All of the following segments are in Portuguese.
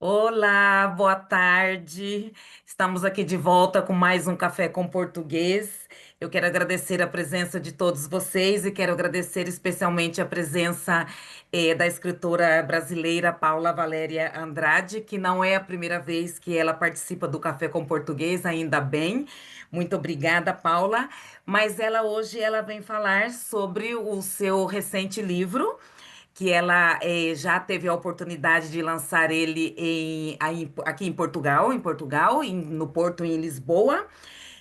Olá, boa tarde. Estamos aqui de volta com mais um Café com Português. Eu quero agradecer a presença de todos vocês e quero agradecer especialmente a presença da escritora brasileira Paula Valéria Andrade, que não é a primeira vez que ela participa do Café com Português, ainda bem. Muito obrigada, Paula. Mas ela hoje vem falar sobre o seu recente livro que ela já teve a oportunidade de lançar ele aqui no Porto, em Lisboa.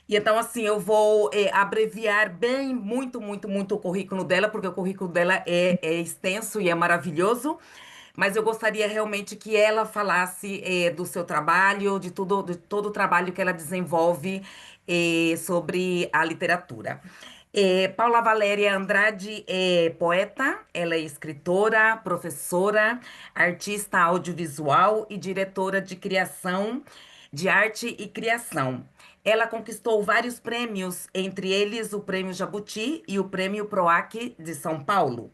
E então, assim, eu vou abreviar bem, muito, muito, muito o currículo dela, porque o currículo dela é extenso e é maravilhoso. Mas eu gostaria realmente que ela falasse do seu trabalho, de todo o trabalho que ela desenvolve sobre a literatura. Paula Valéria Andrade é poeta, ela é escritora, professora, artista audiovisual e diretora de criação, de arte e criação. Ela conquistou vários prêmios, entre eles o Prêmio Jabuti e o Prêmio PROAC de São Paulo.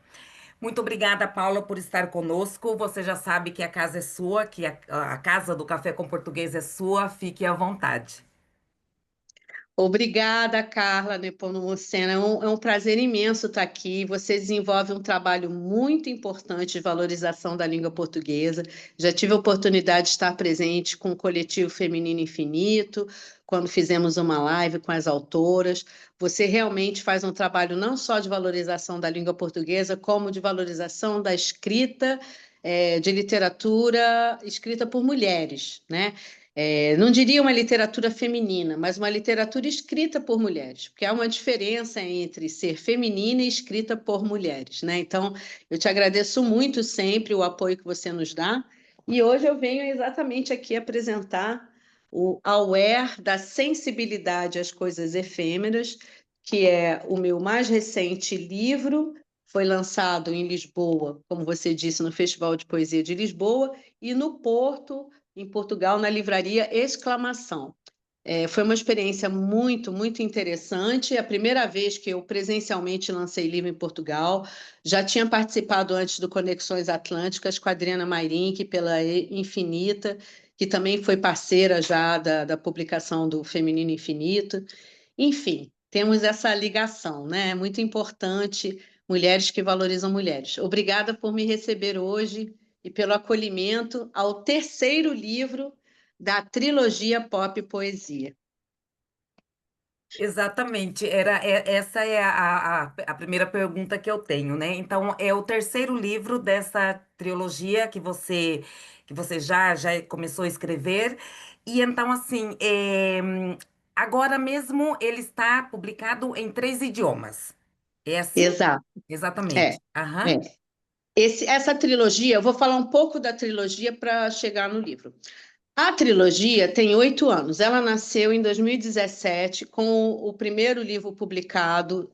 Muito obrigada, Paula, por estar conosco. Você já sabe que a casa é sua, que a casa do Café com Português é sua. Fique à vontade. Obrigada, Carla Nepomucena. É um prazer imenso estar aqui. Você desenvolve um trabalho muito importante de valorização da língua portuguesa. Já tive a oportunidade de estar presente com o Coletivo Feminino Infinito, quando fizemos uma live com as autoras. Você realmente faz um trabalho não só de valorização da língua portuguesa, como de valorização da escrita, de literatura escrita por mulheres, né? Não diria uma literatura feminina, mas uma literatura escrita por mulheres, porque há uma diferença entre ser feminina e escrita por mulheres, né? Então, eu te agradeço muito sempre o apoio que você nos dá, e hoje eu venho exatamente aqui apresentar o Aware da Sensibilidade às Coisas Efêmeras, que é o meu mais recente livro, foi lançado em Lisboa, como você disse, no Festival de Poesia de Lisboa, e no Porto em Portugal, na livraria Exclamação. Foi uma experiência muito, muito interessante. É a primeira vez que eu presencialmente lancei livro em Portugal. Já tinha participado antes do Conexões Atlânticas com a Adriana Mairink, pela Infinita, que também foi parceira já da publicação do Feminino Infinito. Enfim, temos essa ligação, né? É muito importante, mulheres que valorizam mulheres. Obrigada por me receber hoje e pelo acolhimento ao terceiro livro da trilogia Pop Poesia. Exatamente, essa é a primeira pergunta que eu tenho, né? Então, é o terceiro livro dessa trilogia que você já começou a escrever. E então, assim, agora mesmo ele está publicado em 3 idiomas. É assim? Exato, é, Exatamente. é. Aham. Essa trilogia, eu vou falar um pouco da trilogia para chegar no livro. A trilogia tem 8 anos. Ela nasceu em 2017 com o primeiro livro publicado,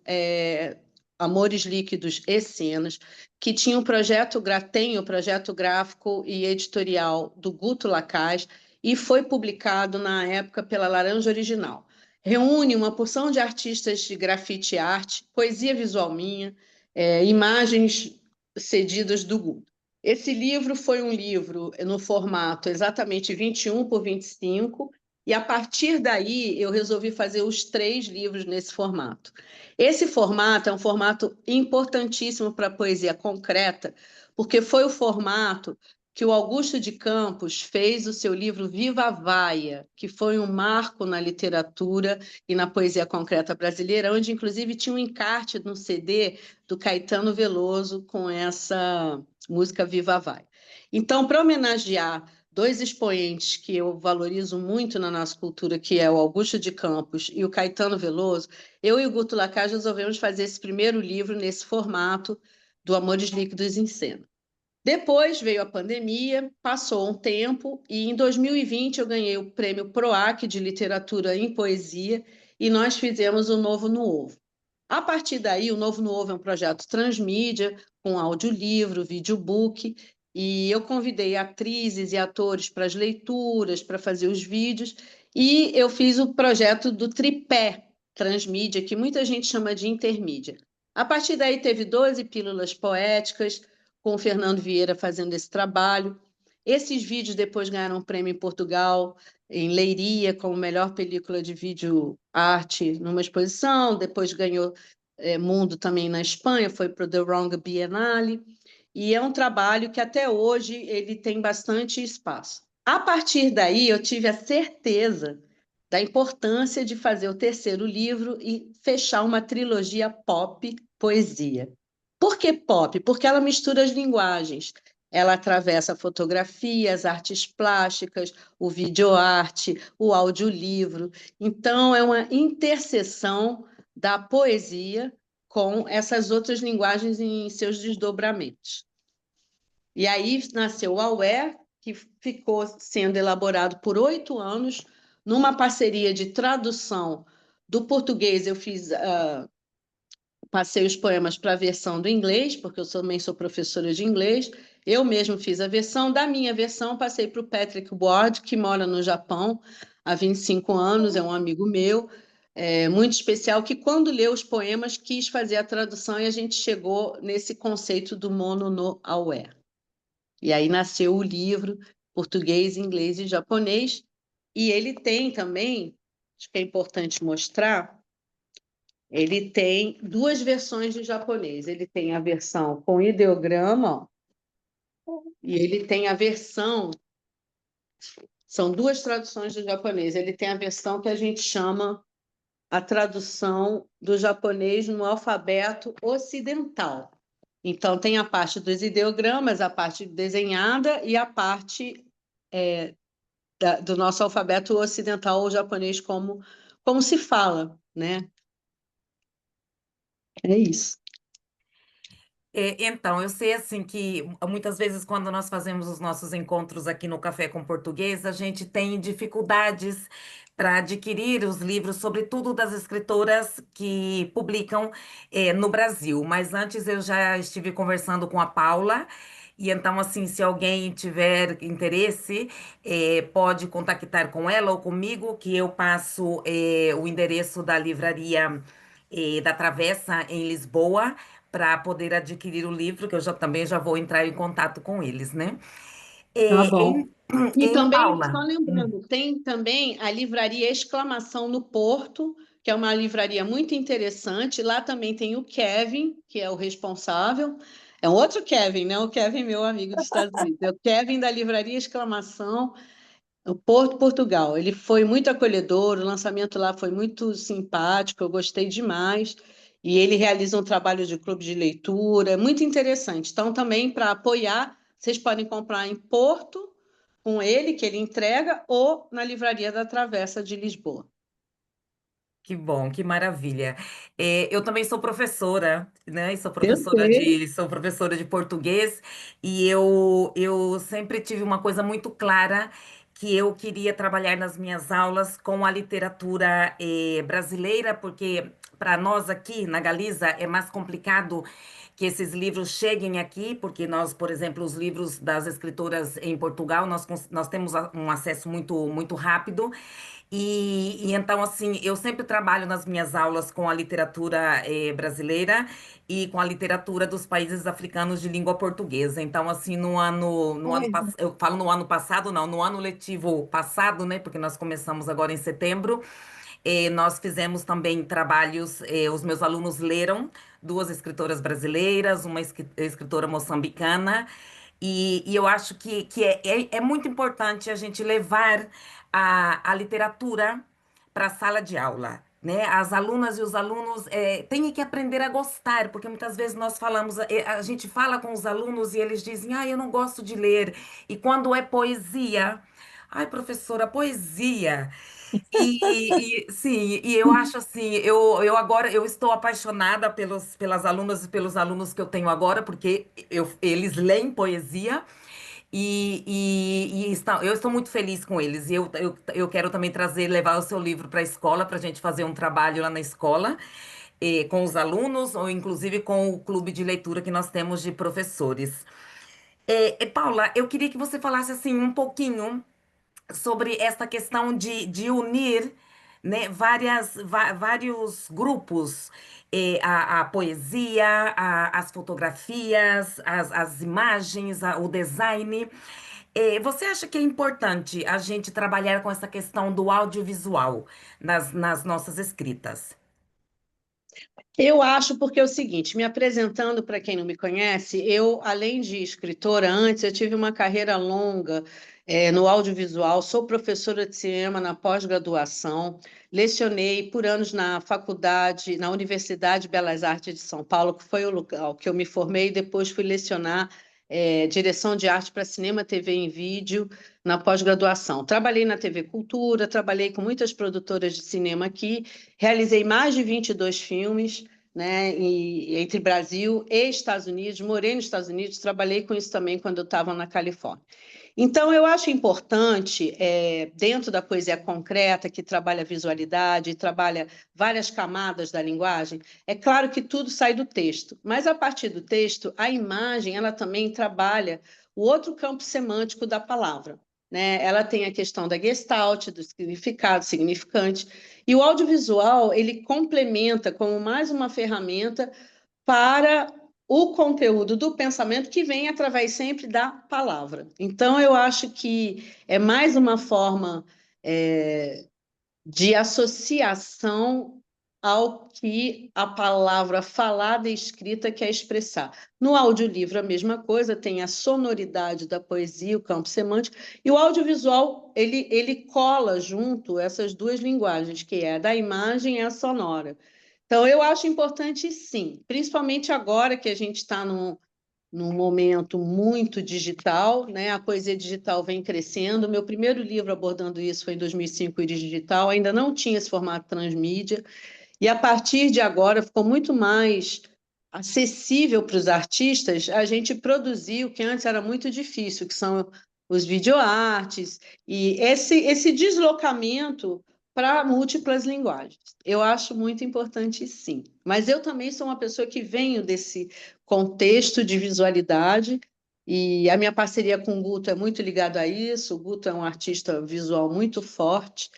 Amores Líquidos e Cenas, que tinha tem o projeto gráfico e editorial do Guto Lacaz e foi publicado na época pela Laranja Original. Reúne uma porção de artistas de grafite arte, poesia visual minha, imagens cedidas do Guto. Esse livro foi um livro no formato exatamente 21 por 25, e a partir daí eu resolvi fazer os 3 livros nesse formato. Esse formato é um formato importantíssimo para a poesia concreta, porque foi o formato que o Augusto de Campos fez o seu livro Viva a Vaia, que foi um marco na literatura e na poesia concreta brasileira, onde inclusive tinha um encarte no CD do Caetano Veloso com essa música Viva Vai. Então, para homenagear 2 expoentes que eu valorizo muito na nossa cultura, que é o Augusto de Campos e o Caetano Veloso, eu e o Guto Lacage resolvemos fazer esse primeiro livro nesse formato do Amores Líquidos em Cena. Depois veio a pandemia, passou um tempo e em 2020 eu ganhei o prêmio PROAC de Literatura em Poesia e nós fizemos o Novo no Ovo. A partir daí, o Novo no Ovo é um projeto transmídia, com audiolivro, videobook, e eu convidei atrizes e atores para as leituras, para fazer os vídeos, e eu fiz o projeto do tripé transmídia, que muita gente chama de intermídia. A partir daí, teve 12 pílulas poéticas, com o Fernando Vieira fazendo esse trabalho, Esses vídeos depois ganharam um prêmio em Portugal, em Leiria, como melhor película de vídeo arte numa exposição. Depois ganhou Mundo também na Espanha, foi para o The Wrong Biennale. E é um trabalho que até hoje ele tem bastante espaço. A partir daí, eu tive a certeza da importância de fazer o terceiro livro e fechar uma trilogia pop poesia. Por que pop? Porque ela mistura as linguagens. Ela atravessa a fotografia, as artes plásticas, o videoarte, o audiolivro. Então, é uma interseção da poesia com essas outras linguagens em seus desdobramentos. E aí nasceu o Aué, que ficou sendo elaborado por 8 anos, numa parceria de tradução do português. Eu fiz, passei os poemas para a versão do inglês, porque eu também sou professora de inglês. Eu mesmo fiz a versão. Da minha versão, passei para o Patrick Ward, que mora no Japão há 25 anos, é um amigo meu, muito especial, que quando leu os poemas quis fazer a tradução e a gente chegou nesse conceito do mono no aware. E aí nasceu o livro, português, inglês e japonês. E ele tem também, acho que é importante mostrar, ele tem duas versões de japonês. Ele tem a versão com ideograma, ó, e ele tem a versão, são duas traduções do japonês. Ele tem a versão que a gente chama a tradução do japonês no alfabeto ocidental. Então, tem a parte dos ideogramas, a parte desenhada e a parte do nosso alfabeto ocidental ou japonês, como se fala, né? É isso. Então, eu sei assim que muitas vezes quando nós fazemos os nossos encontros aqui no Café com Português, a gente tem dificuldades para adquirir os livros, sobretudo das escritoras que publicam no Brasil. Mas antes eu já estive conversando com a Paula, e então, assim, se alguém tiver interesse, pode contactar com ela ou comigo, que eu passo o endereço da livraria da Travessa em Lisboa para poder adquirir o livro, que eu já também já vou entrar em contato com eles, né? Tá É, bom. E também, só Paula. lembrando, tem também a livraria Exclamação no Porto, que é uma livraria muito interessante. Lá também tem o Kevin, que é o responsável. É um outro Kevin, né? O Kevin, meu amigo dos Estados Unidos. É o Kevin da livraria Exclamação. O Porto, Portugal. Ele foi muito acolhedor, o lançamento lá foi muito simpático, eu gostei demais. E ele realiza um trabalho de clube de leitura, muito interessante. Então, também para apoiar, vocês podem comprar em Porto, com ele, que ele entrega, ou na Livraria da Travessa de Lisboa. Que bom, que maravilha. Eu também sou professora, né? E Eu sei. sou professora de português e eu sempre tive uma coisa muito clara que eu queria trabalhar nas minhas aulas com a literatura brasileira, porque para nós aqui na Galiza é mais complicado que esses livros cheguem aqui, porque nós, por exemplo, os livros das escritoras em Portugal, nós temos um acesso muito rápido. E então, assim, eu sempre trabalho nas minhas aulas com a literatura brasileira e com a literatura dos países africanos de língua portuguesa. Então, assim, eu falo no ano passado, não, no ano letivo passado, né? Porque nós começamos agora em setembro. Nós fizemos também trabalhos, os meus alunos leram duas escritoras brasileiras, uma escritora moçambicana, e eu acho que é muito importante a gente levar a literatura para a sala de aula. Né? As alunas e os alunos têm que aprender a gostar, porque muitas vezes nós falamos, a gente fala com os alunos e eles dizem, ah, eu não gosto de ler. E quando é poesia, ai, professora, poesia. Sim, e eu acho assim, eu agora eu estou apaixonada pelas alunas e pelos alunos que eu tenho agora, porque eles leem poesia eu estou muito feliz com eles. E eu quero também levar o seu livro para a escola, para a gente fazer um trabalho lá na escola, com os alunos, ou inclusive com o clube de leitura que nós temos de professores. Paula, eu queria que você falasse assim um pouquinho sobre esta questão de unir, né, vários grupos, a poesia, as fotografias, as imagens, o design. Você acha que é importante a gente trabalhar com essa questão do audiovisual nas nossas escritas? Eu acho porque é o seguinte, me apresentando para quem não me conhece, eu, além de escritora, antes eu tive uma carreira longa no audiovisual, sou professora de cinema na pós-graduação, lecionei por anos na faculdade, na Universidade de Belas Artes de São Paulo, que foi o lugar que eu me formei, e depois fui lecionar direção de arte para cinema, TV e vídeo na pós-graduação. Trabalhei na TV Cultura, trabalhei com muitas produtoras de cinema aqui, realizei mais de 22 filmes, né, entre Brasil e Estados Unidos. Morei nos Estados Unidos, trabalhei com isso também quando eu estava na Califórnia. Então, eu acho importante, dentro da poesia concreta, que trabalha a visualidade, trabalha várias camadas da linguagem, é claro que tudo sai do texto, mas a partir do texto, a imagem, ela também trabalha o outro campo semântico da palavra, né? Ela tem a questão da gestalt, do significado, significante, e o audiovisual, ele complementa como mais uma ferramenta para o conteúdo do pensamento que vem através sempre da palavra. Então, eu acho que é mais uma forma de associação ao que a palavra falada e escrita quer expressar. No audiolivro, a mesma coisa, tem a sonoridade da poesia, o campo semântico, e o audiovisual, ele cola junto essas duas linguagens, que é a da imagem e a sonora. Então, eu acho importante, sim, principalmente agora que a gente está num momento muito digital, né? A poesia digital vem crescendo. Meu primeiro livro abordando isso foi em 2005, Íris Digital, ainda não tinha esse formato transmídia, e a partir de agora ficou muito mais acessível para os artistas a gente produzir o que antes era muito difícil, que são os videoartes, e esse deslocamento para múltiplas linguagens. Eu acho muito importante, sim. Mas eu também sou uma pessoa que venho desse contexto de visualidade, e a minha parceria com o Guto é muito ligada a isso. O Guto é um artista visual muito forte,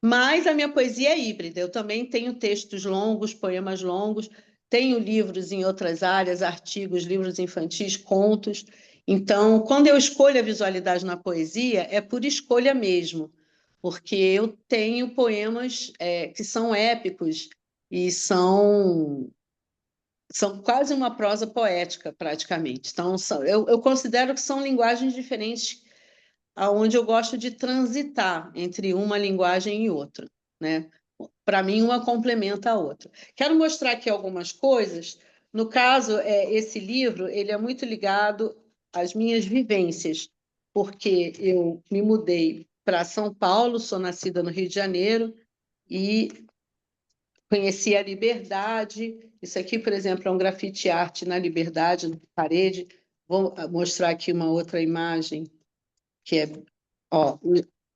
mas a minha poesia é híbrida. Eu também tenho textos longos, poemas longos, tenho livros em outras áreas, artigos, livros infantis, contos. Então, quando eu escolho a visualidade na poesia, é por escolha mesmo, porque eu tenho poemas que são épicos e são quase uma prosa poética, praticamente. Então, eu considero que são linguagens diferentes, aonde eu gosto de transitar entre uma linguagem e outra, né? Para mim, uma complementa a outra. Quero mostrar aqui algumas coisas. No caso, esse livro ele é muito ligado às minhas vivências, porque eu me mudei para São Paulo, sou nascida no Rio de Janeiro e conheci a Liberdade. Isso aqui, por exemplo, é um grafite arte na Liberdade, na parede. Vou mostrar aqui uma outra imagem que é, ó,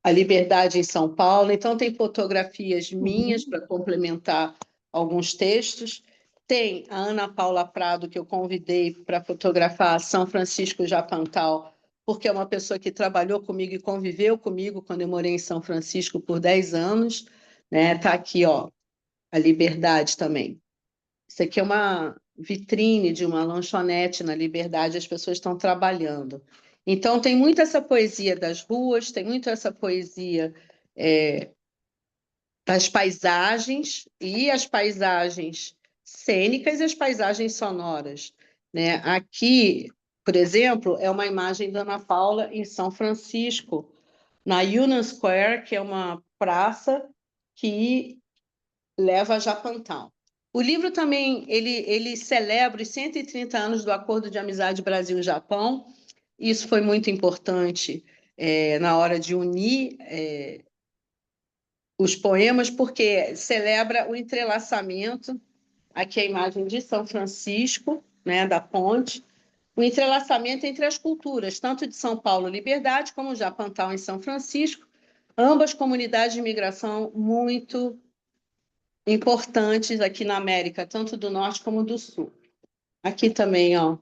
a Liberdade em São Paulo. Então, tem fotografias minhas Uhum. para complementar alguns textos. Tem a Ana Paula Prado, que eu convidei para fotografar São Francisco Japantal, porque é uma pessoa que trabalhou comigo e conviveu comigo quando eu morei em São Francisco por 10 anos. Né? Tá aqui, ó, a Liberdade também. Isso aqui é uma vitrine de uma lanchonete na Liberdade, as pessoas estão trabalhando. Então, tem muito essa poesia das ruas, tem muito essa poesia das paisagens, e as paisagens cênicas e as paisagens sonoras. Né? Aqui, por exemplo, é uma imagem da Ana Paula em São Francisco, na Union Square, que é uma praça que leva a Japantown. O livro também ele celebra os 130 anos do Acordo de Amizade Brasil-Japão. Isso foi muito importante na hora de unir os poemas, porque celebra o entrelaçamento. Aqui é a imagem de São Francisco, né, da ponte, o entrelaçamento entre as culturas, tanto de São Paulo, Liberdade, como Japantown em São Francisco, ambas comunidades de imigração muito importantes aqui na América, tanto do Norte como do Sul. Aqui também, ó,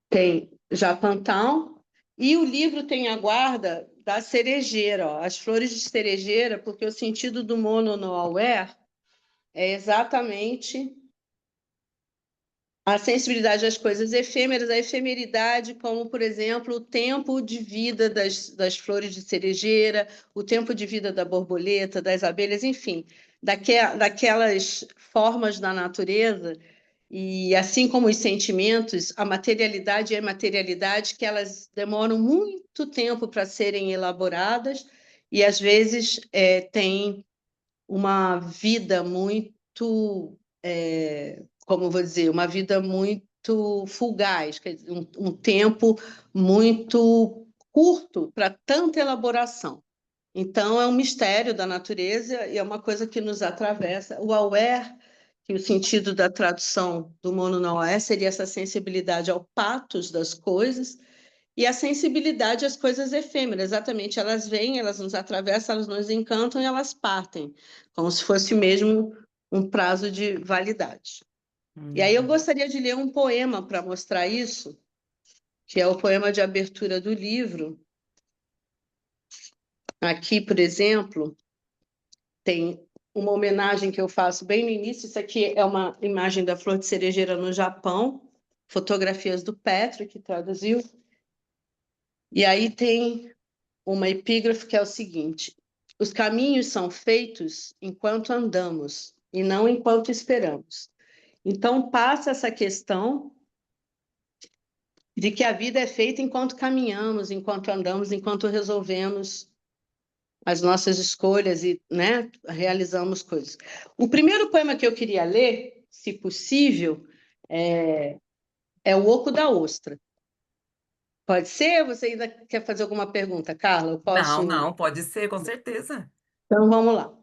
tem Japantown, e o livro tem a guarda da cerejeira, ó, as flores de cerejeira, porque o sentido do mono no aware é exatamente a sensibilidade às coisas efêmeras, a efemeridade, como, por exemplo, o tempo de vida das flores de cerejeira, o tempo de vida da borboleta, das abelhas, enfim, daquelas formas da natureza. E assim como os sentimentos, a materialidade e a imaterialidade, que elas demoram muito tempo para serem elaboradas e, às vezes, têm uma vida muito, como vou dizer, uma vida muito fugaz, quer dizer, um tempo muito curto para tanta elaboração. Então, é um mistério da natureza e é uma coisa que nos atravessa. O aware, que o sentido da tradução do mono não é, seria essa sensibilidade ao patos das coisas, e a sensibilidade às coisas efêmeras, exatamente. Elas vêm, elas nos atravessam, elas nos encantam e elas partem, como se fosse mesmo um prazo de validade. E aí eu Uhum. gostaria de ler um poema para mostrar isso, que é o poema de abertura do livro. Aqui, por exemplo, tem uma homenagem que eu faço bem no início. Isso aqui é uma imagem da flor de cerejeira no Japão, fotografias do Petro, que traduziu. E aí tem uma epígrafe que é o seguinte: os caminhos são feitos enquanto andamos e não enquanto esperamos. Então, passa essa questão de que a vida é feita enquanto caminhamos, enquanto andamos, enquanto resolvemos as nossas escolhas e, né, realizamos coisas. O primeiro poema que eu queria ler, se possível, é O Oco da Ostra. Pode ser? Você ainda quer fazer alguma pergunta, Carla? Eu Não, posso. não, pode ser, com certeza. Então, vamos lá.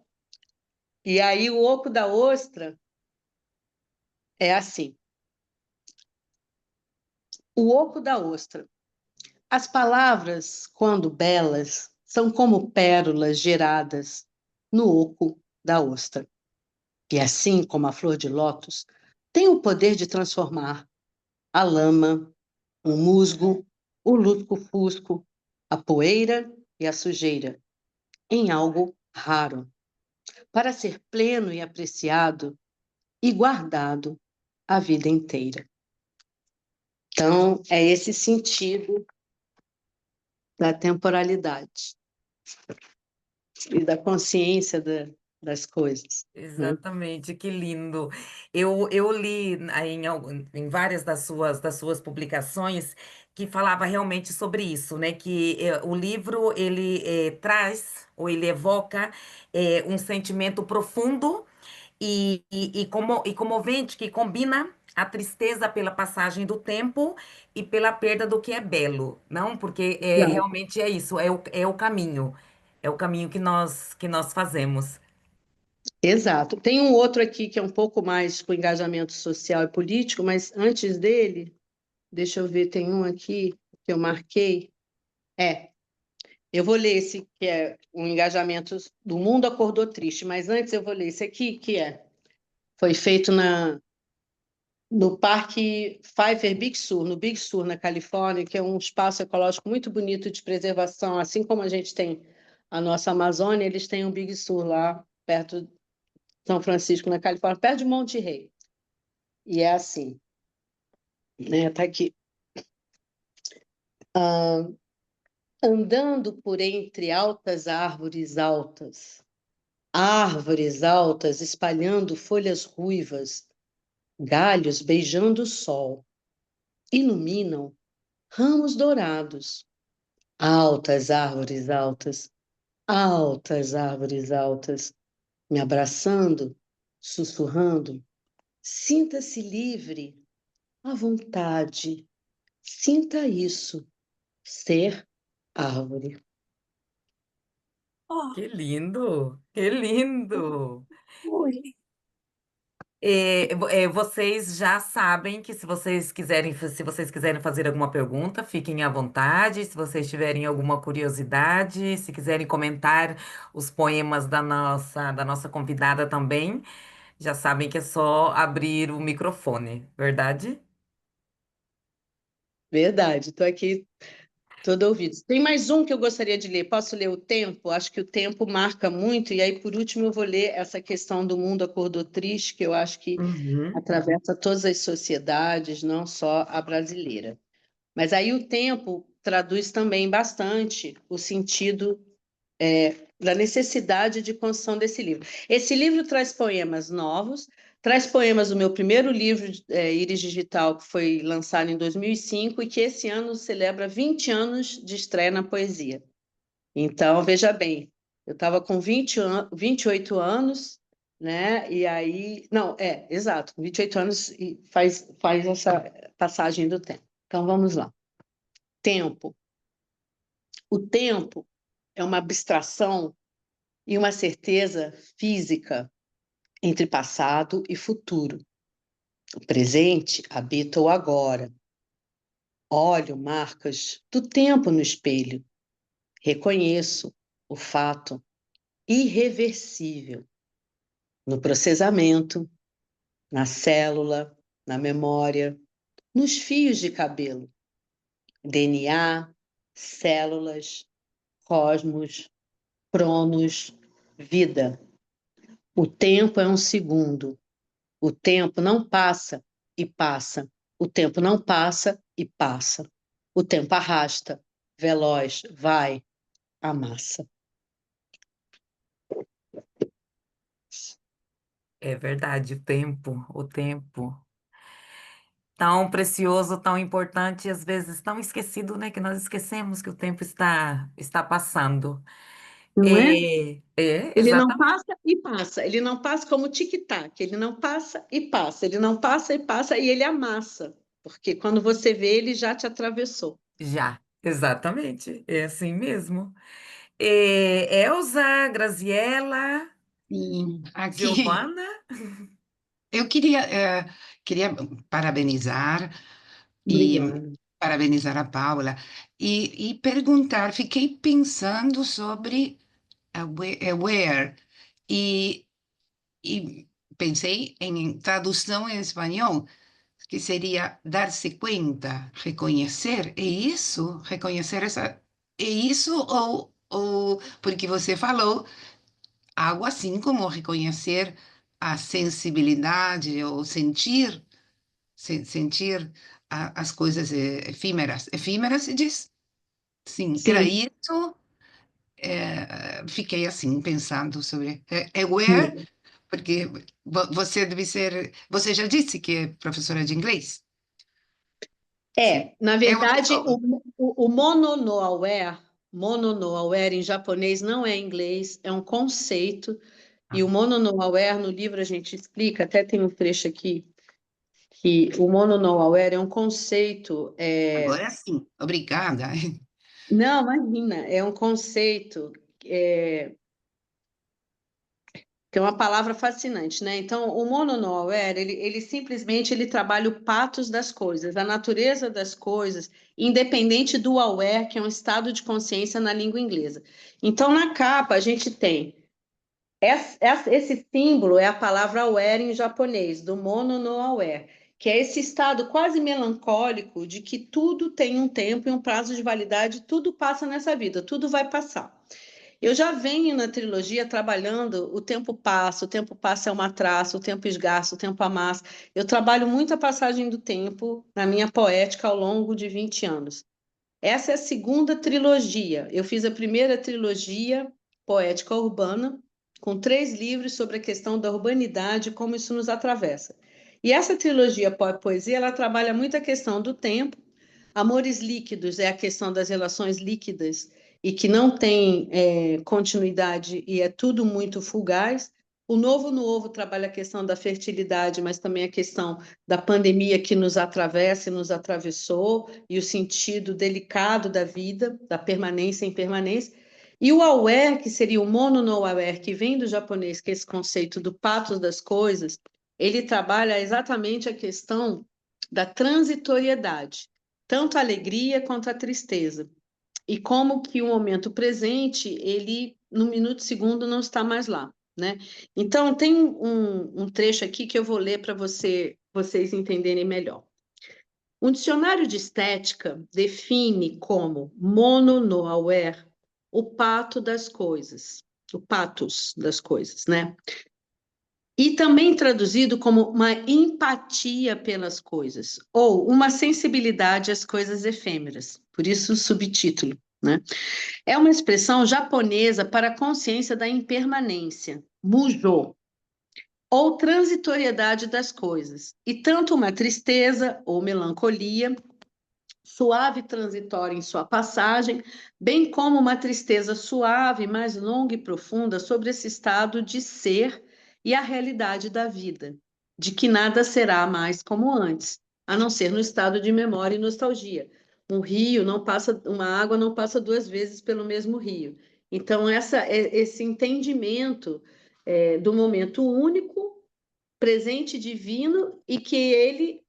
E aí, O Oco da Ostra é assim. O oco da ostra. As palavras, quando belas, são como pérolas geradas no oco da ostra. E assim como a flor de lótus, tem o poder de transformar a lama, o musgo, o lusco-fusco, a poeira e a sujeira em algo raro, para ser pleno e apreciado e guardado a vida inteira. Então, é esse sentido da temporalidade e da consciência das coisas, né? Exatamente, que lindo. Eu li em várias das suas publicações que falava realmente sobre isso, né? Que o livro ele traz ou ele evoca um sentimento profundo e comovente que combina a tristeza pela passagem do tempo e pela perda do que é belo, não? Porque realmente é isso, é o caminho que nós fazemos. Exato. Tem um outro aqui que é um pouco mais com engajamento social e político, mas antes dele, deixa eu ver, tem um aqui que eu marquei. É, eu vou ler esse que é um engajamento do mundo acordou triste, mas antes eu vou ler esse aqui foi feito no Parque Pfeiffer Big Sur, no Big Sur, na Califórnia, que é um espaço ecológico muito bonito de preservação, assim como a gente tem a nossa Amazônia, eles têm um Big Sur lá perto de São Francisco, na Califórnia, perto de Monte Rei. E é assim, né? Tá aqui. Ah, andando por entre árvores altas espalhando folhas ruivas, galhos beijando o sol, iluminam ramos dourados, altas, altas árvores altas, me abraçando, sussurrando, sinta-se livre, à vontade, sinta isso, ser árvore. Oh, Que lindo, que lindo. oi. Vocês já sabem que se vocês quiserem fazer alguma pergunta, fiquem à vontade. Se vocês tiverem alguma curiosidade, se quiserem comentar os poemas da nossa convidada também, já sabem que é só abrir o microfone, verdade? Verdade, estou aqui Todo ouvido. Tem mais um que eu gostaria de ler. Posso ler O Tempo? Acho que o tempo marca muito. E aí, por último, eu vou ler essa questão do mundo acordou triste, que eu acho que Uhum. atravessa todas as sociedades, não só a brasileira. Mas aí o tempo traduz também bastante o sentido da necessidade de construção desse livro. Esse livro traz poemas novos, traz poemas do meu primeiro livro, Íris Digital, que foi lançado em 2005 e que esse ano celebra 20 anos de estreia na poesia. Então, veja bem, eu estava com 28 anos, né? E aí, não, exato, 28 anos e faz essa passagem do tempo. Então, vamos lá. Tempo. O tempo é uma abstração e uma certeza física entre passado e futuro. O presente habita o agora. Olho marcas do tempo no espelho. Reconheço o fato irreversível no processamento, na célula, na memória, nos fios de cabelo, DNA, células, cosmos, cronos, vida. O tempo é um segundo. O tempo não passa e passa. O tempo não passa e passa. O tempo arrasta, veloz, vai, amassa. É verdade, o tempo. Tão precioso, tão importante e às vezes tão esquecido, né? Que nós esquecemos que o tempo está passando. Não é? Ele não Exatamente. passa e passa. Ele não passa como tic-tac. Ele não passa e passa. Ele não passa e passa e ele amassa. Porque quando você vê, ele já te atravessou. Já, exatamente. É assim mesmo. Elza, Graziela, Sim, aqui Giovana. eu queria parabenizar e Obrigada. parabenizar a Paula e perguntar, fiquei pensando sobre aware e, e pensei em tradução em espanhol, que seria dar-se conta, reconhecer, é isso? Reconhecer essa, é isso ou porque você falou algo assim como reconhecer a sensibilidade ou sentir, sentir as coisas efímeras. Efímeras se diz? Sim, era Sim. isso. Fiquei assim pensando sobre aware, porque você deve ser. Você já disse que é professora de inglês? Na É uma verdade, pessoa. o mono no aware em japonês não é inglês, é um conceito. E o mono no aware, no livro a gente explica, até tem um trecho aqui, que o mono no aware é um conceito. Agora sim, obrigada. Não, imagina, é um conceito. é, que é uma palavra fascinante, né? Então, o mono-no-aware, ele simplesmente ele trabalha o patos das coisas, a natureza das coisas, independente do aware, que é um estado de consciência na língua inglesa. Então, na capa, a gente tem esse símbolo é a palavra aware em japonês, do mono-no-aware, que é esse estado quase melancólico de que tudo tem um tempo e um prazo de validade, tudo passa nessa vida, tudo vai passar. Eu já venho na trilogia trabalhando o tempo passa é uma traça, o tempo esgarça, o tempo amassa. Eu trabalho muito a passagem do tempo na minha poética ao longo de 20 anos. Essa é a segunda trilogia. Eu fiz a primeira trilogia poética urbana, com 3 livros sobre a questão da urbanidade e como isso nos atravessa. E essa trilogia poesia, ela trabalha muito a questão do tempo. Amores líquidos é a questão das relações líquidas e que não tem continuidade e é tudo muito fugaz. O Novo no Ovo trabalha a questão da fertilidade, mas também a questão da pandemia que nos atravessa e nos atravessou, e o sentido delicado da vida, da permanência e impermanência. E o aware, que seria o mono no aware, que vem do japonês, que é esse conceito do patos das coisas, ele trabalha exatamente a questão da transitoriedade, tanto a alegria quanto a tristeza. E como que o momento presente, ele, no minuto segundo, não está mais lá, né? Então, tem um trecho aqui que eu vou ler para vocês entenderem melhor. Um dicionário de estética define como mono no aware o pato das coisas, o patos das coisas, né? E também traduzido como uma empatia pelas coisas, ou uma sensibilidade às coisas efêmeras, por isso o subtítulo, né? É uma expressão japonesa para a consciência da impermanência, mujo, ou transitoriedade das coisas, e tanto uma tristeza ou melancolia suave e transitória em sua passagem, bem como uma tristeza suave, mais longa e profunda sobre esse estado de ser e a realidade da vida, de que nada será mais como antes, a não ser no estado de memória e nostalgia. Um rio não passa, uma água não passa duas vezes pelo mesmo rio. Então, esse entendimento do momento único, presente divino, e que ele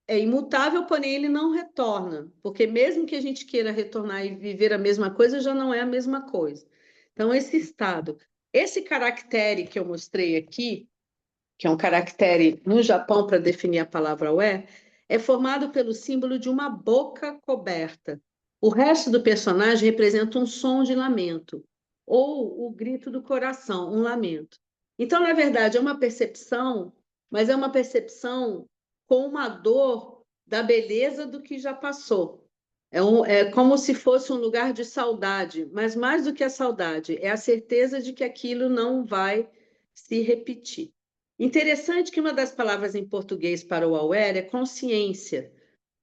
é imutável, porém ele não retorna, porque mesmo que a gente queira retornar e viver a mesma coisa, já não é a mesma coisa. Então, esse estado, esse caractere que eu mostrei aqui, que é um caractere no Japão para definir a palavra ué, é formado pelo símbolo de uma boca coberta. O resto do personagem representa um som de lamento, ou o grito do coração, um lamento. Então, na verdade, é uma percepção, mas é uma percepção com uma dor da beleza do que já passou. É como se fosse um lugar de saudade, mas mais do que a saudade, é a certeza de que aquilo não vai se repetir. Interessante que uma das palavras em português para o aware é consciência,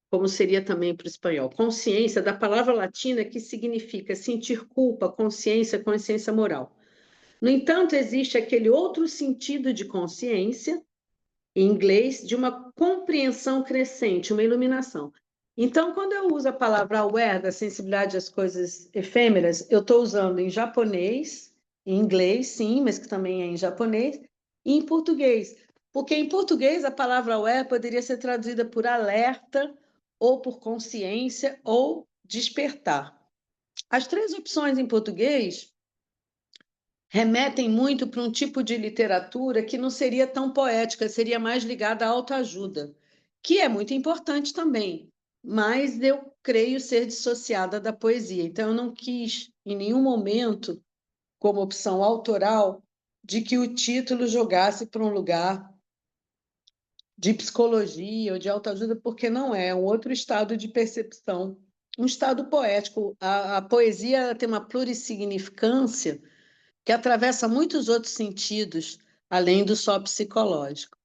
como seria também para o espanhol. Consciência, da palavra latina que significa sentir culpa, consciência, consciência moral. No entanto, existe aquele outro sentido de consciência, em inglês, de uma compreensão crescente, uma iluminação. Então, quando eu uso a palavra aware, da sensibilidade às coisas efêmeras, eu estou usando em japonês, em inglês, sim, mas que também é em japonês, e em português. Porque em português a palavra aware poderia ser traduzida por alerta, ou por consciência, ou despertar. As três opções em português remetem muito para um tipo de literatura que não seria tão poética, seria mais ligada à autoajuda, que é muito importante também, mas eu creio ser dissociada da poesia. Então, eu não quis, em nenhum momento, como opção autoral, de que o título jogasse para um lugar de psicologia ou de autoajuda, porque não é, é um outro estado de percepção, um estado poético. A poesia tem uma plurissignificância que atravessa muitos outros sentidos, além do só psicológico.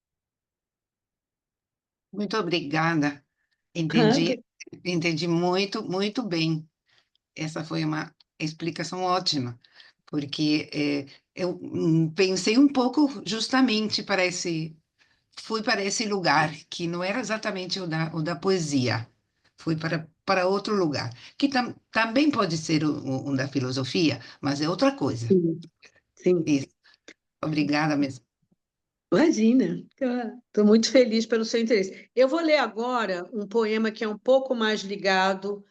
Muito obrigada. Ah, Entendi, entendi muito, muito bem. Essa foi uma explicação ótima, porque eu pensei um pouco justamente fui para esse lugar, que não era exatamente o da poesia, fui para outro lugar, que também pode ser o da filosofia, mas é outra coisa. sim, sim. Isso. Obrigada mesmo. Imagina, estou muito feliz pelo seu interesse. Eu vou ler agora um poema que é um pouco mais ligado,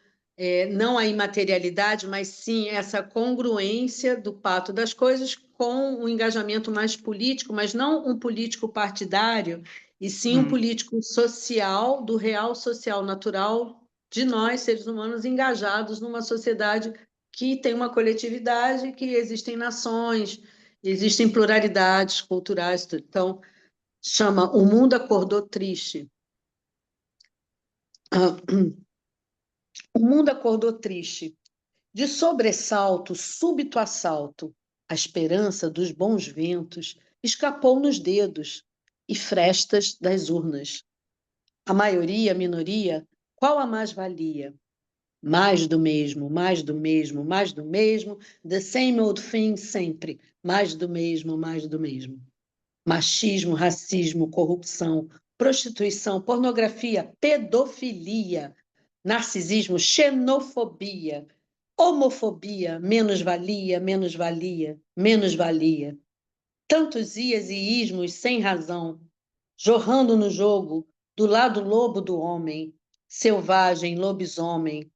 não à imaterialidade, mas sim essa congruência do pato das coisas com um engajamento mais político, mas não um político partidário, e sim um Hum, político social, do real social natural de nós, seres humanos, engajados numa sociedade que tem uma coletividade, que existem nações, existem pluralidades culturais, tudo. Então, chama O Mundo Acordou Triste. Ah, O mundo acordou triste. De sobressalto, súbito assalto, a esperança dos bons ventos escapou nos dedos e frestas das urnas. A maioria, a minoria, qual a mais-valia? Mais do mesmo, mais do mesmo, mais do mesmo, the same old thing sempre, mais do mesmo, mais do mesmo. Machismo, racismo, corrupção, prostituição, pornografia, pedofilia, narcisismo, xenofobia, homofobia, menos-valia, menos-valia, menos-valia. Tantos ias e ismos sem razão, jorrando no jogo, do lado lobo do homem, selvagem, lobisomem,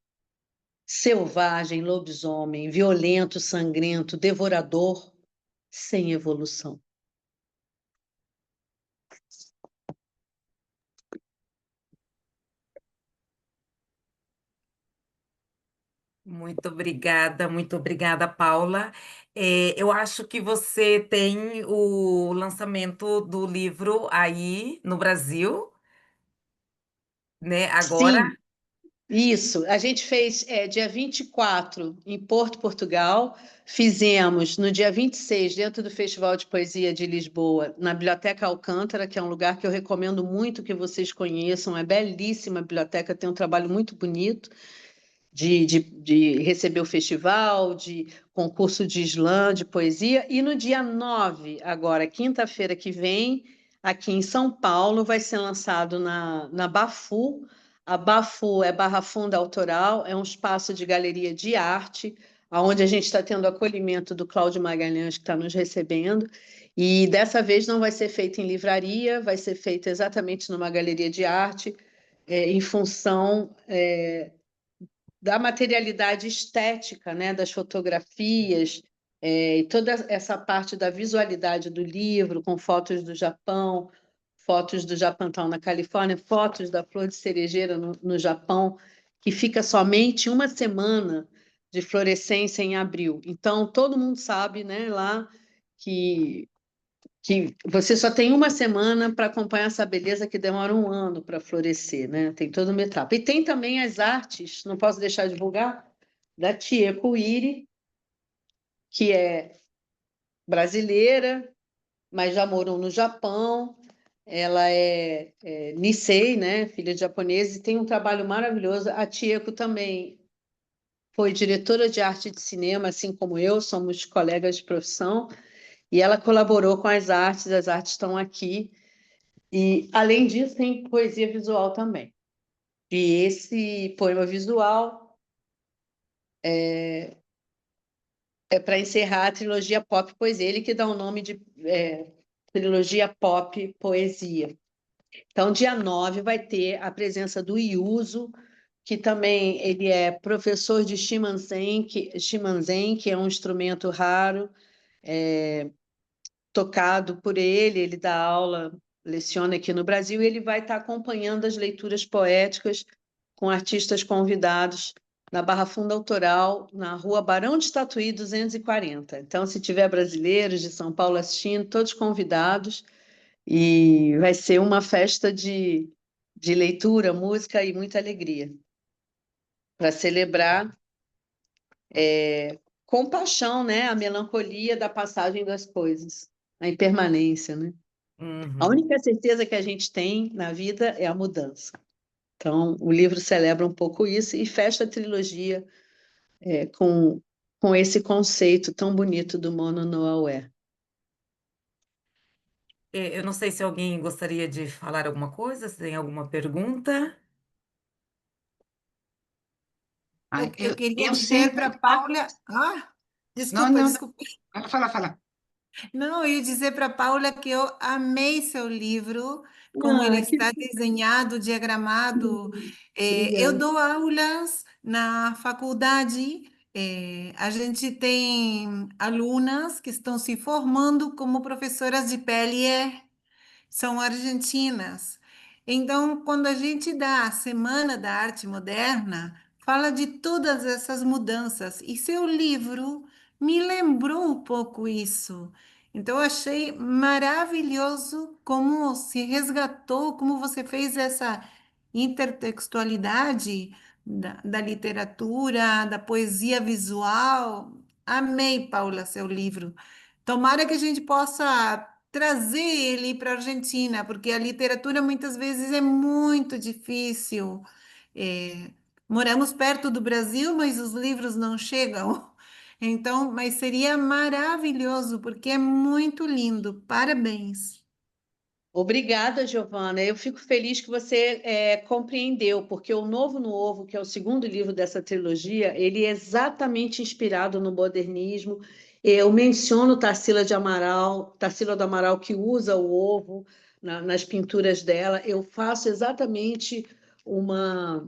violento, sangrento, devorador, sem evolução. Muito obrigada, Paula. Eu acho que você tem o lançamento do livro aí no Brasil, né? Agora. Sim, isso. A gente fez dia 24 em Porto, Portugal. Fizemos no dia 26 dentro do Festival de Poesia de Lisboa, na Biblioteca Alcântara, que é um lugar que eu recomendo muito que vocês conheçam. É belíssima a biblioteca, tem um trabalho muito bonito. De receber o festival, de concurso de slam, de poesia. E no dia 9 agora, quinta-feira que vem, aqui em São Paulo, vai ser lançado na Bafu. A Bafu é Barra Funda Autoral, é um espaço de galeria de arte, onde a gente está tendo acolhimento do Cláudio Magalhães, que está nos recebendo. E dessa vez não vai ser feito em livraria, vai ser feito exatamente numa galeria de arte, em função da materialidade estética, né, das fotografias, e toda essa parte da visualidade do livro, com fotos do Japantão na Califórnia, fotos da flor de cerejeira no Japão, que fica somente uma semana de florescência em abril. Então, todo mundo sabe, né, lá que você só tem uma semana para acompanhar essa beleza que demora um ano para florescer, né? Tem toda uma etapa. E tem também as artes, não posso deixar de divulgar, da Tia Kuiri, que é brasileira, mas já morou no Japão. Ela é Nisei, né? Filha de japonês, e tem um trabalho maravilhoso. A Tieko também foi diretora de arte de cinema, assim como eu, somos colegas de profissão, e ela colaborou com as artes estão aqui. E, além disso, tem poesia visual também. E esse poema visual é para encerrar a trilogia Pop Poesia, ele que dá o nome de trilogia Pop Poesia. Então, dia 9 vai ter a presença do Iuso, que também ele é professor de Shimanzen, que é um instrumento raro, tocado por ele, ele dá aula, leciona aqui no Brasil, e ele vai estar acompanhando as leituras poéticas com artistas convidados na Barra Funda Autoral, na Rua Barão de Tatuí 240. Então, se tiver brasileiros de São Paulo assistindo, todos convidados, e vai ser uma festa de leitura, música e muita alegria, para celebrar com paixão, né, a melancolia da passagem das coisas, a impermanência, né? A Uhum. única certeza que a gente tem na vida é a mudança. Então, o livro celebra um pouco isso e fecha a trilogia com esse conceito tão bonito do Mono no Aware. Eu não sei se alguém gostaria de falar alguma coisa, se tem alguma pergunta. Ah, Eu queria eu dizer para sempre. Paula. Não, Desculpa, não, não. desculpa. Fala, fala, fala. Não, eu ia dizer para Paula que eu amei seu livro, como ele Ah, que está desenhado, diagramado. Eu obrigada. dou aulas na faculdade. A gente tem alunas que estão se formando como professoras de PLE, são argentinas. Então, quando a gente dá a Semana da Arte Moderna, fala de todas essas mudanças. E seu livro me lembrou um pouco isso. Então, eu achei maravilhoso como se resgatou, como você fez essa intertextualidade da literatura, da poesia visual. Amei, Paula, seu livro. Tomara que a gente possa trazer ele para a Argentina, porque a literatura muitas vezes é muito difícil. É, moramos perto do Brasil, mas os livros não chegam. Então, mas seria maravilhoso, porque é muito lindo. Parabéns. Obrigada, Giovana. Eu fico feliz que você compreendeu, porque o Novo no Ovo, que é o segundo livro dessa trilogia, ele é exatamente inspirado no modernismo. Eu menciono Tarsila do Amaral, que usa o ovo nas pinturas dela. Eu faço exatamente uma,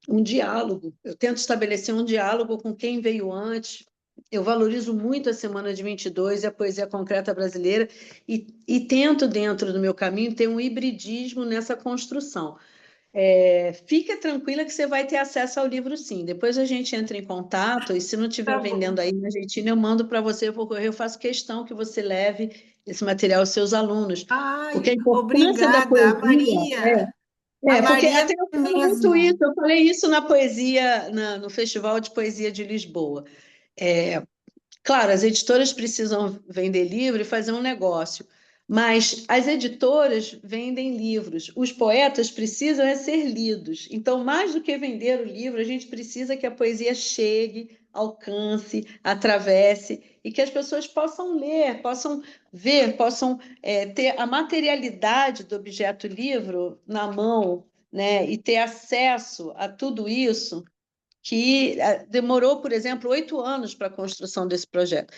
um diálogo. Eu tento estabelecer um diálogo com quem veio antes. Eu valorizo muito a Semana de 22 e a poesia concreta brasileira e tento, dentro do meu caminho, ter um hibridismo nessa construção. Fica tranquila que você vai ter acesso ao livro sim. Depois a gente entra em contato e se não estiver Tá bom. vendendo aí na Argentina, eu mando para você por correio. Eu faço questão que você leve esse material aos seus alunos, porque a Ai, importância da obrigada, poesia Maria. A porque Maria até eu falo muito mesmo. isso, eu falei isso na poesia, no Festival de Poesia de Lisboa. É, Claro, as editoras precisam vender livro e fazer um negócio, mas as editoras vendem livros, os poetas precisam ser lidos. Então, mais do que vender o livro, a gente precisa que a poesia chegue, alcance, atravesse e que as pessoas possam ler, possam ver, possam ter a materialidade do objeto livro na mão, né, e ter acesso a tudo isso que demorou, por exemplo, 8 anos para a construção desse projeto.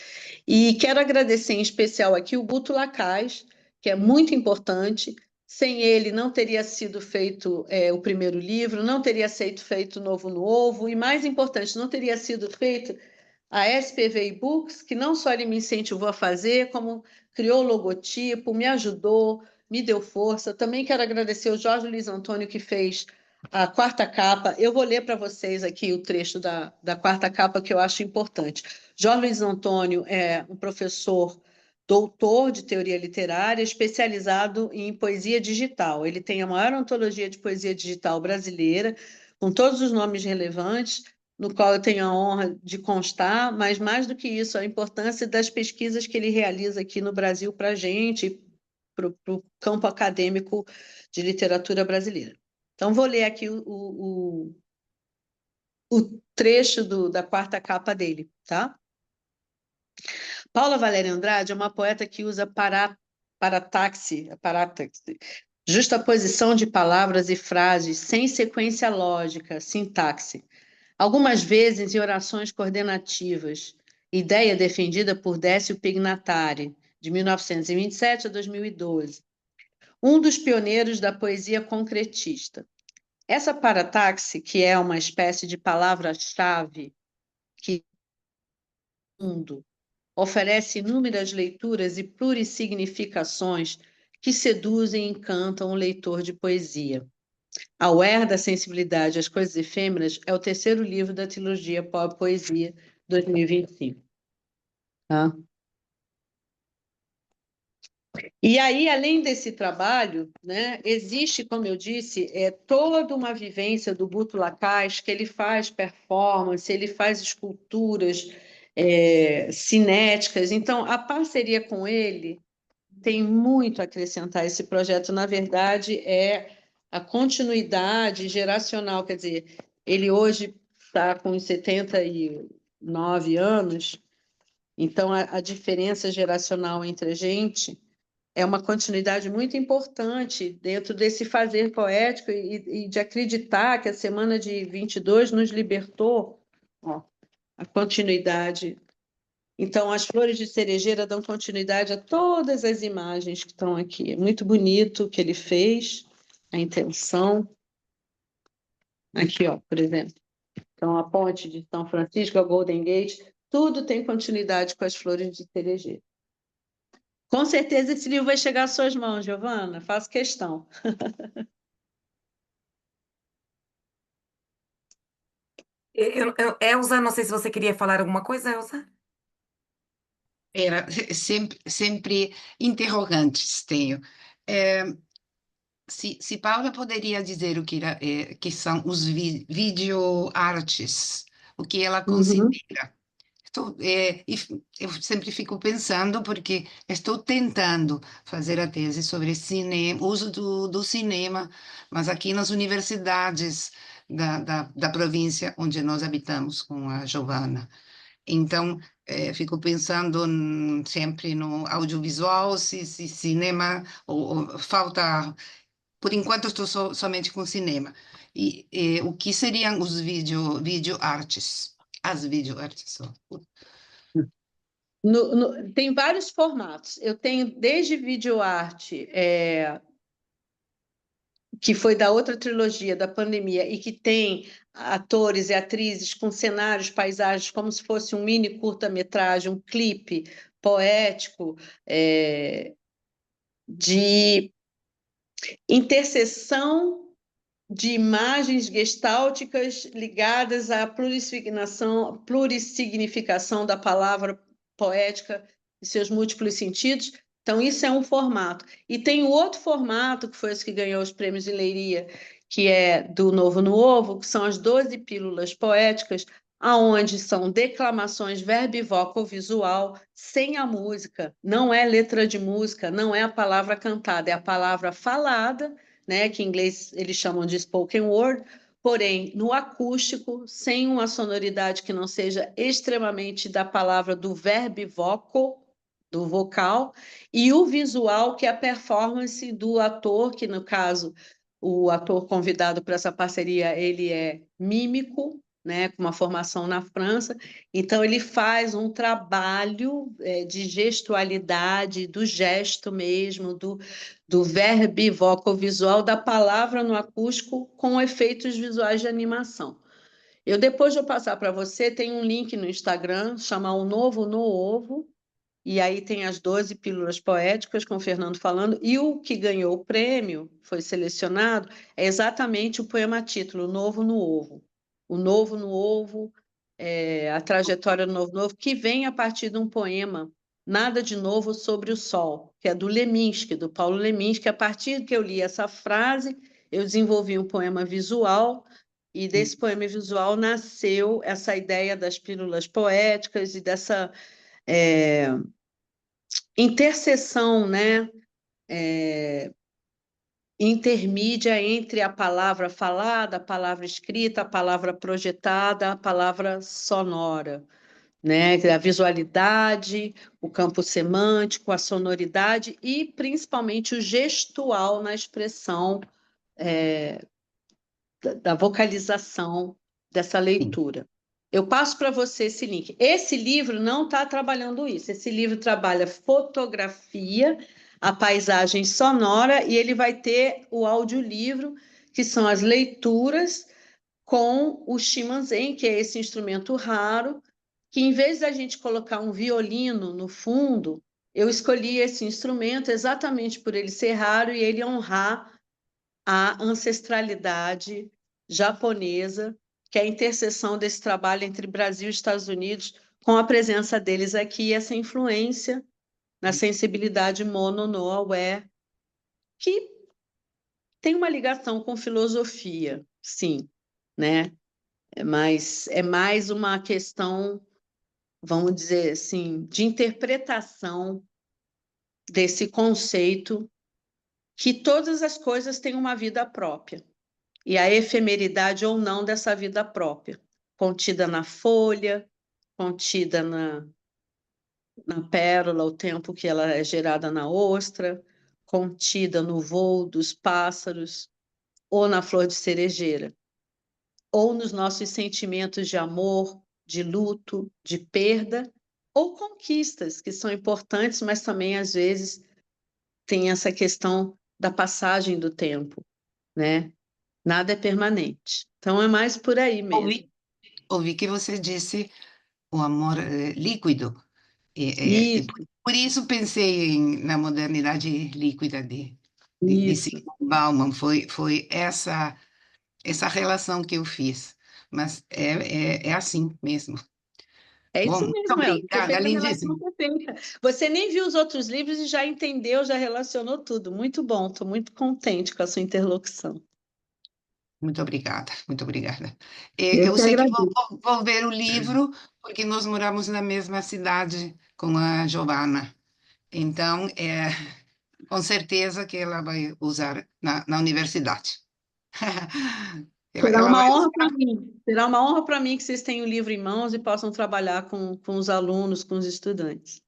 E quero agradecer em especial aqui o Guto Lacaz, que é muito importante. Sem ele, não teria sido feito o primeiro livro, não teria sido feito o Novo no Ovo, e mais importante, não teria sido feito a SPV eBooks, que não só ele me incentivou a fazer, como criou o logotipo, me ajudou, me deu força. Também quero agradecer o Jorge Luiz Antônio, que fez a quarta capa. Eu vou ler para vocês aqui o trecho da quarta capa, que eu acho importante. Jorge Luiz Antônio é um professor doutor de teoria literária, especializado em poesia digital. Ele tem a maior antologia de poesia digital brasileira, com todos os nomes relevantes, no qual eu tenho a honra de constar, mas mais do que isso, a importância das pesquisas que ele realiza aqui no Brasil para a gente, para o campo acadêmico de literatura brasileira. Então, vou ler aqui o trecho da quarta capa dele, tá? Paula Valéria Andrade é uma poeta que usa parataxe, justaposição de palavras e frases sem sequência lógica, sintaxe, algumas vezes em orações coordenativas, ideia defendida por Décio Pignatari, de 1927 a 2012, um dos pioneiros da poesia concretista. Essa parataxe, que é uma espécie de palavra-chave que o mundo oferece inúmeras leituras e plurissignificações que seduzem e encantam o leitor de poesia. Aware da sensibilidade às coisas efêmeras é o terceiro livro da trilogia Poesia 2025. Tá? E aí, além desse trabalho, né, existe, como eu disse, toda uma vivência do Guto Lacaz, que ele faz performance, ele faz esculturas cinéticas. Então, a parceria com ele tem muito a acrescentar. Esse projeto, na verdade, é a continuidade geracional. Quer dizer, ele hoje está com 79 anos, então a diferença geracional entre a gente é uma continuidade muito importante dentro desse fazer poético e de acreditar que a semana de 22 nos libertou, ó, a continuidade. Então, as flores de cerejeira dão continuidade a todas as imagens que estão aqui. É muito bonito o que ele fez, a intenção. Aqui, ó, por exemplo. Então, a ponte de São Francisco, a Golden Gate, tudo tem continuidade com as flores de cerejeira. Com certeza esse livro vai chegar às suas mãos, Giovana, faço questão. Elza, não sei se você queria falar alguma coisa, Elza. Era sempre interrogantes tenho. É, se Paula poderia dizer o que, que são os videoartes, o que ela Uhum. considera. Eu sempre fico pensando, porque estou tentando fazer a tese sobre cinema, uso do cinema, mas aqui nas universidades da província onde nós habitamos com a Giovana. Então, fico pensando sempre no audiovisual, se cinema, ou falta. Por enquanto, estou somente com cinema. O que seriam os videoartes? As videoartes. Tem vários formatos. Eu tenho desde videoarte, que foi da outra trilogia da pandemia, e que tem atores e atrizes com cenários, paisagens, como se fosse um mini curta-metragem, um clipe poético, de interseção de imagens gestálticas ligadas à plurissignificação da palavra poética e seus múltiplos sentidos. Então, isso é um formato. E tem o outro formato, que foi esse que ganhou os prêmios de Leiria, que é do Novo no Ovo, que são as 12 pílulas poéticas, aonde são declamações verbo-vocal-visual, sem a música. Não é letra de música, não é a palavra cantada, é a palavra falada, né, que em inglês eles chamam de spoken word, porém, no acústico, sem uma sonoridade que não seja extremamente da palavra do verbo vocal, do vocal, e o visual, que é a performance do ator, que no caso, o ator convidado para essa parceria, ele é mímico, né, com uma formação na França, então ele faz um trabalho de gestualidade, do gesto mesmo, do verbo vocal-visual da palavra no acústico com efeitos visuais de animação. Eu depois vou passar para você, tem um link no Instagram, chama O Novo no Ovo, e aí tem as 12 pílulas poéticas, com o Fernando falando, e o que ganhou o prêmio, foi selecionado, é exatamente o poema título, O Novo no Ovo. O Novo no Ovo, a trajetória do Novo no Ovo, que vem a partir de um poema, Nada de Novo sobre o Sol, que é do Leminski, do Paulo Leminski. A partir que eu li essa frase, eu desenvolvi um poema visual, e desse poema visual nasceu essa ideia das pílulas poéticas e dessa interseção, né, intermídia entre a palavra falada, a palavra escrita, a palavra projetada, a palavra sonora, né, a visualidade, o campo semântico, a sonoridade e principalmente o gestual na expressão da vocalização dessa Sim, leitura. Eu passo para você esse link. Esse livro não está trabalhando isso. Esse livro trabalha fotografia, a paisagem sonora, e ele vai ter o audiolivro, que são as leituras com o Shimanzen, que é esse instrumento raro, que em vez da gente colocar um violino no fundo, eu escolhi esse instrumento exatamente por ele ser raro e ele honrar a ancestralidade japonesa, que é a interseção desse trabalho entre Brasil e Estados Unidos, com a presença deles aqui, essa influência na sensibilidade mono no aware, que tem uma ligação com filosofia, sim, né? Mas é mais uma questão, vamos dizer assim, de interpretação desse conceito que todas as coisas têm uma vida própria. E a efemeridade ou não dessa vida própria, contida na folha, contida na pérola, o tempo que ela é gerada na ostra, contida no voo dos pássaros, ou na flor de cerejeira, ou nos nossos sentimentos de amor, de luto, de perda, ou conquistas, que são importantes, mas também, às vezes, tem essa questão da passagem do tempo, né? Nada é permanente. Então, é mais por aí mesmo. ouvi, ouvi que você disse o amor líquido. E Isso, por isso pensei na modernidade líquida de isso. Sigmund Bauman. Foi essa relação que eu fiz. Mas é assim mesmo. É Bom, isso muito mesmo, Elza. Você obrigada, fez a relação lindíssimo. perfeita. Você nem viu os outros livros e já entendeu, já relacionou tudo. Muito bom, estou muito contente com a sua interlocução. Muito obrigada, muito obrigada. Eu Eu que sei que vou, agradeço. vou ver o livro, porque nós moramos na mesma cidade com a Giovana. Então, com certeza que ela vai usar na universidade. Será Ela uma vai honra para usar. mim. Será uma honra para mim que vocês tenham o livro em mãos e possam trabalhar com os alunos, com os estudantes.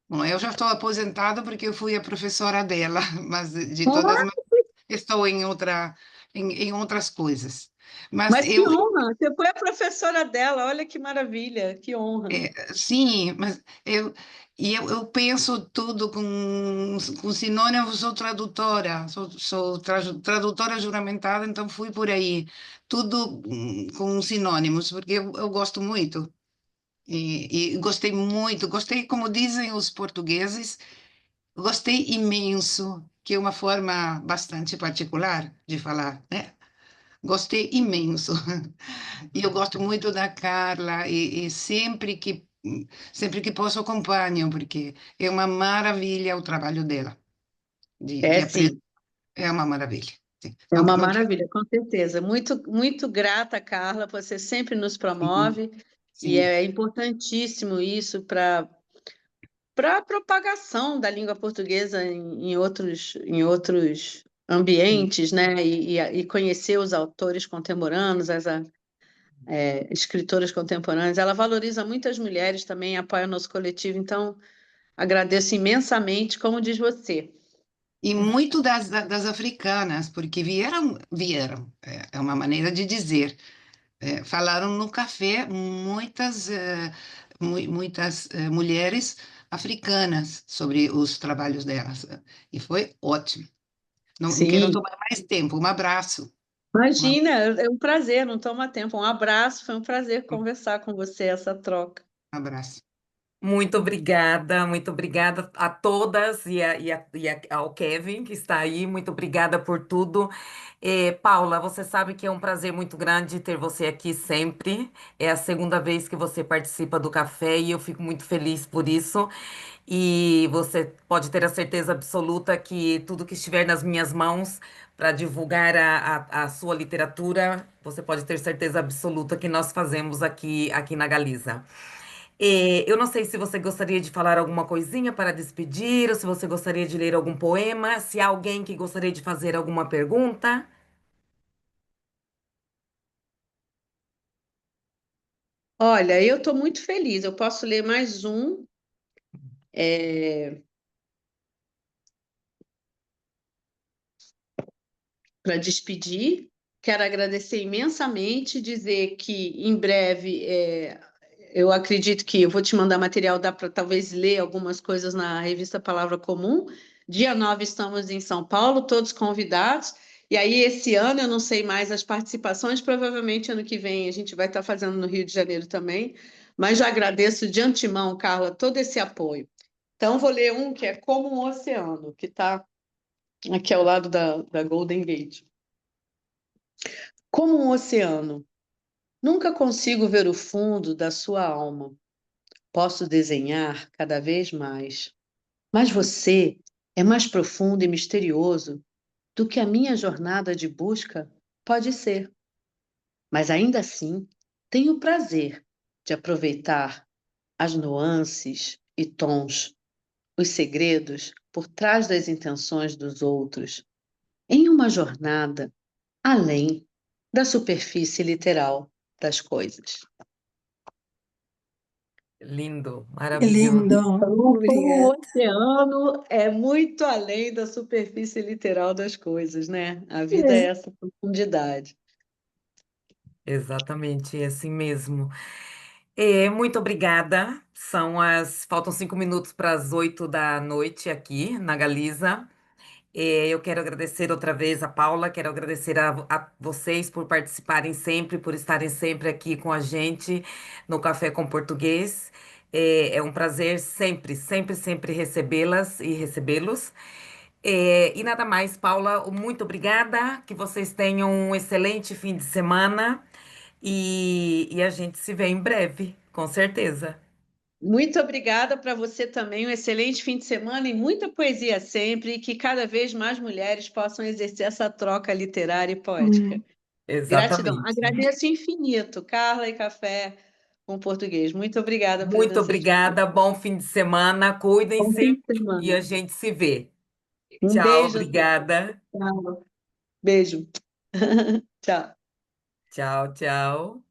Bom, eu já estou aposentada porque eu fui a professora dela, mas de todas Ah, maneiras estou em outras coisas. Mas mas que honra! Você foi a professora dela, olha que maravilha, que honra. sim, mas eu penso tudo com sinônimos, sou tradutora, sou tradutora juramentada, então fui por aí, tudo com sinônimos, porque eu gosto muito, e gostei muito, gostei, como dizem os portugueses, gostei imenso, que é uma forma bastante particular de falar, né? gostei imenso. E eu gosto muito da Carla e sempre que posso acompanho, porque é uma maravilha o trabalho dela. É sim, É uma maravilha. Sim. é Não, uma não quero. maravilha, com certeza. Muito, muito grata, Carla, você sempre nos Sim, promove e sim, é importantíssimo isso para a propagação da língua portuguesa em outros sim. ambientes, né? E conhecer os autores contemporâneos, escritoras contemporâneas. Ela valoriza muito as mulheres também, apoia o nosso coletivo, então agradeço imensamente, como diz você. E muito das africanas, porque vieram, é uma maneira de dizer. Falaram no café muitas mulheres africanas sobre os trabalhos delas. E foi ótimo. Não quero Sim, tomar mais tempo. Um abraço. Um imagina, é um prazer, não toma tempo. Um abraço, foi um prazer conversar com você, essa troca. abraço. Muito obrigada a todas ao Kevin que está aí, muito obrigada por tudo. Paula, você sabe que é um prazer muito grande ter você aqui sempre. É a segunda vez que você participa do café e eu fico muito feliz por isso. E você pode ter a certeza absoluta que tudo que estiver nas minhas mãos para divulgar a sua literatura, você pode ter certeza absoluta que nós fazemos aqui na Galiza. Eu não sei se você gostaria de falar alguma coisinha para despedir, ou se você gostaria de ler algum poema, se há alguém que gostaria de fazer alguma pergunta. Olha, eu estou muito feliz. Eu posso ler mais um. Para despedir. Quero agradecer imensamente, dizer que em breve eu acredito que eu vou te mandar material, dá para talvez ler algumas coisas na revista Palavra Comum. Dia 9 estamos em São Paulo, todos convidados. E aí, esse ano, eu não sei mais as participações, provavelmente ano que vem a gente vai estar fazendo no Rio de Janeiro também. Mas já agradeço de antemão, Carla, todo esse apoio. Então, vou ler um que é Como um Oceano, que está aqui ao lado da Golden Gate. Como um oceano, nunca consigo ver o fundo da sua alma. Posso desenhar cada vez mais. Mas você é mais profundo e misterioso do que a minha jornada de busca pode ser. Mas ainda assim, tenho o prazer de aproveitar as nuances e tons, os segredos por trás das intenções dos outros, em uma jornada além da superfície literal das coisas. Lindo, Que maravilhoso. lindo. Então, como o Obrigada. oceano é muito além da superfície literal das coisas, né? A vida é essa profundidade. Exatamente, é assim mesmo. Muito obrigada. Faltam 5 minutos para as 8 da noite aqui na Galiza. Eu quero agradecer outra vez a Paula, quero agradecer a vocês por participarem sempre, por estarem sempre aqui com a gente no Café com Português. É um prazer sempre, sempre, sempre recebê-las e recebê-los. E nada mais, Paula, muito obrigada. Que vocês tenham um excelente fim de semana e a gente se vê em breve, com certeza. Muito obrigada para você também, um excelente fim de semana e muita poesia sempre, e que cada vez mais mulheres possam exercer essa troca literária e poética. Gratidão. Exatamente. Agradeço infinito, Carla e Café com Português. Muito obrigada a Muito presença de vocês. obrigada, bom fim de semana, Bom cuidem-se fim de e a semana. gente se vê. Um Tchau, beijo a todos. obrigada. Tchau. Beijo. Tchau. Tchau, tchau.